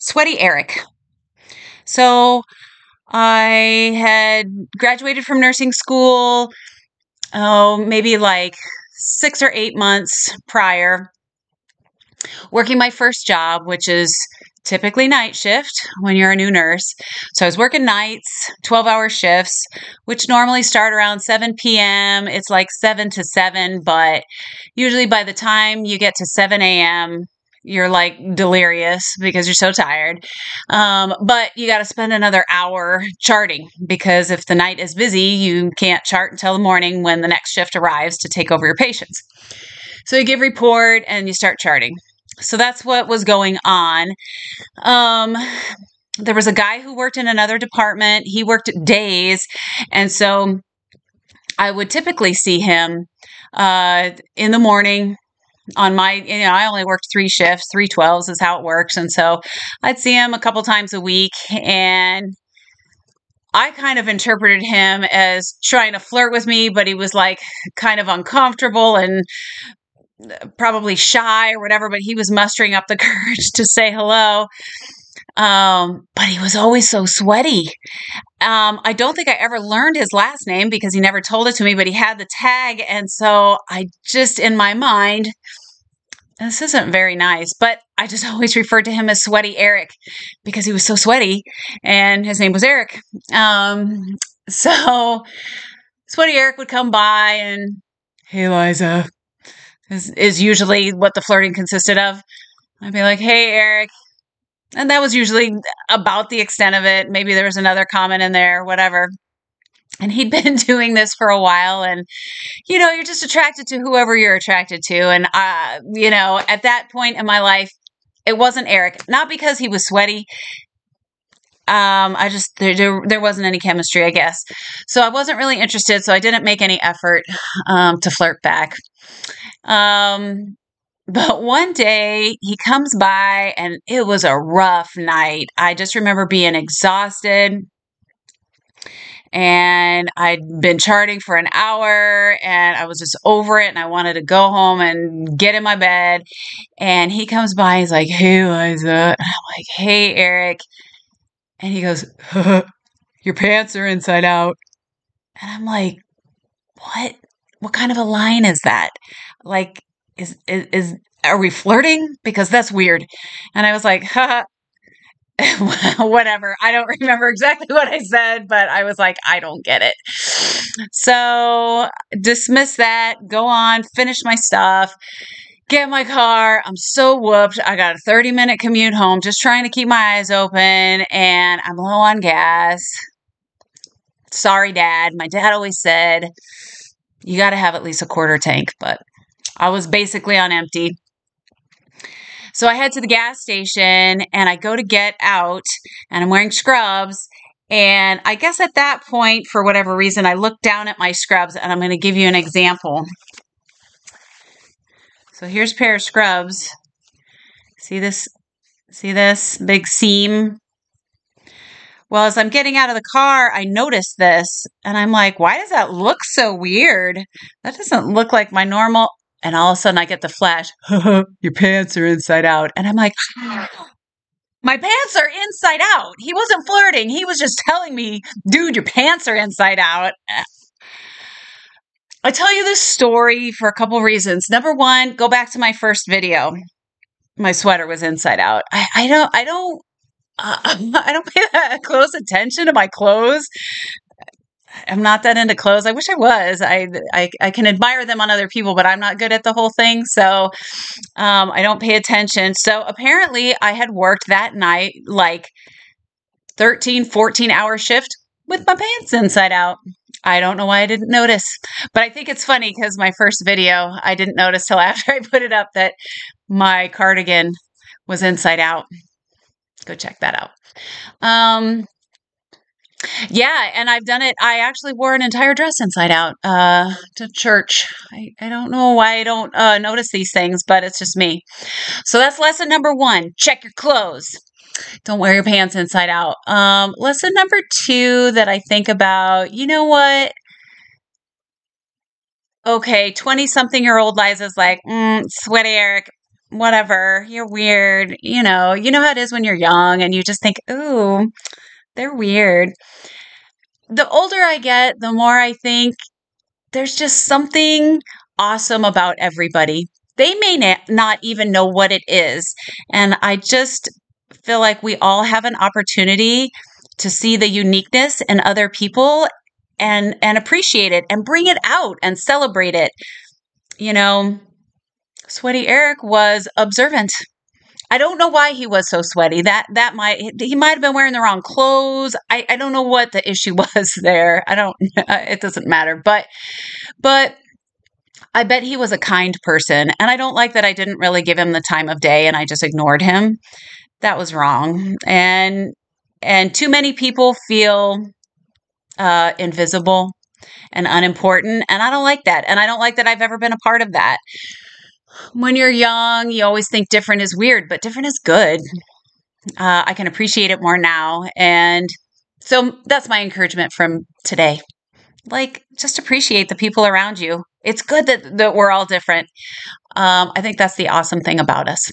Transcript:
Sweaty Eric. So I had graduated from nursing school, maybe like 6 or 8 months prior, working my first job, which is typically night shift when you're a new nurse. So I was working nights, 12-hour shifts, which normally start around 7 p.m. It's like 7 to 7, but usually by the time you get to 7 a.m., you're like delirious because you're so tired. But you got to spend another hour charting because if the night is busy, you can't chart until the morning when the next shift arrives to take over your patients. So you give report and you start charting. So that's what was going on. There was a guy who worked in another department. He worked days. And so I would typically see him in the morning on my, I only worked 3 shifts, 3 12s is how it works. And so I'd see him a couple times a week. And I kind of interpreted him as trying to flirt with me, but he was like kind of uncomfortable and probably shy or whatever, but he was mustering up the courage to say hello. But he was always so sweaty. I don't think I ever learned his last name because he never told it to me, but he had the tag. And so I just, in my mind, this isn't very nice, but I just always referred to him as Sweaty Eric because he was so sweaty and his name was Eric. So Sweaty Eric would come by and, "Hey, Liza," is usually what the flirting consisted of. I'd be like, "Hey, Eric." And that was usually about the extent of it. Maybe there was another comment in there, whatever. And he'd been doing this for a while. And, you're just attracted to whoever you're attracted to. And, at that point in my life, it wasn't Eric. Not because he was sweaty. There wasn't any chemistry, I guess. So I wasn't really interested. So I didn't make any effort to flirt back. But one day he comes by and it was a rough night. I just remember being exhausted and I'd been charting for an hour and I was just over it and I wanted to go home and get in my bed. And he comes by, he's like, "Hey, Liza." And I'm like, "Hey, Eric." And he goes, "Your pants are inside out." And I'm like, "What? What kind of a line is that? Like, are we flirting? Because that's weird." And I was like, "Haha." Whatever. I don't remember exactly what I said, but I was like, I don't get it. So dismiss that, go on, finish my stuff, get in my car. I'm so whooped. I got a 30-minute commute home, just trying to keep my eyes open, and I'm low on gas. Sorry, Dad. My dad always said, you got to have at least a quarter tank, but I was basically on empty. So I head to the gas station and I go to get out and I'm wearing scrubs. And I guess at that point, for whatever reason, I look down at my scrubs and I'm going to give you an example. So here's a pair of scrubs. See this? See this big seam? Well, as I'm getting out of the car, I notice this and I'm like, why does that look so weird? That doesn't look like my normal. And all of a sudden I get the flash, "Your pants are inside out." And I'm like, my pants are inside out. He wasn't flirting. He was just telling me, "Dude, your pants are inside out." I tell you this story for a couple reasons. Number one, go back to my first video. My sweater was inside out. I don't pay that close attention to my clothes. I'm not that into clothes. I wish I was. I can admire them on other people, but I'm not good at the whole thing. So I don't pay attention. So apparently I had worked that night like 13, 14-hour shift with my pants inside out. I don't know why I didn't notice, but I think it's funny because my first video, I didn't notice till after I put it up that my cardigan was inside out. Go check that out. Yeah, and I've done it. I actually wore an entire dress inside out to church. I don't know why I don't notice these things, but it's just me. So that's lesson number 1. Check your clothes. Don't wear your pants inside out. Lesson number 2 that I think about, you know what? Okay, 20-something-year-old Liza's like, Sweaty Eric, whatever, you're weird. You know how it is when you're young and you just think, ooh, they're weird. The older I get, the more I think there's just something awesome about everybody. They may not even know what it is. And I just feel like we all have an opportunity to see the uniqueness in other people and appreciate it and bring it out and celebrate it. You know, Sweaty Eric was observant. I don't know why he was so sweaty. That he might have been wearing the wrong clothes. I don't know what the issue was there. I don't it doesn't matter. But I bet he was a kind person. And I don't like that I didn't really give him the time of day and I just ignored him. That was wrong. And too many people feel invisible and unimportant. And I don't like that. And I don't like that I've ever been a part of that. When you're young, you always think different is weird, but different is good. I can appreciate it more now. And so that's my encouragement from today. Like, just appreciate the people around you. It's good that we're all different. I think that's the awesome thing about us.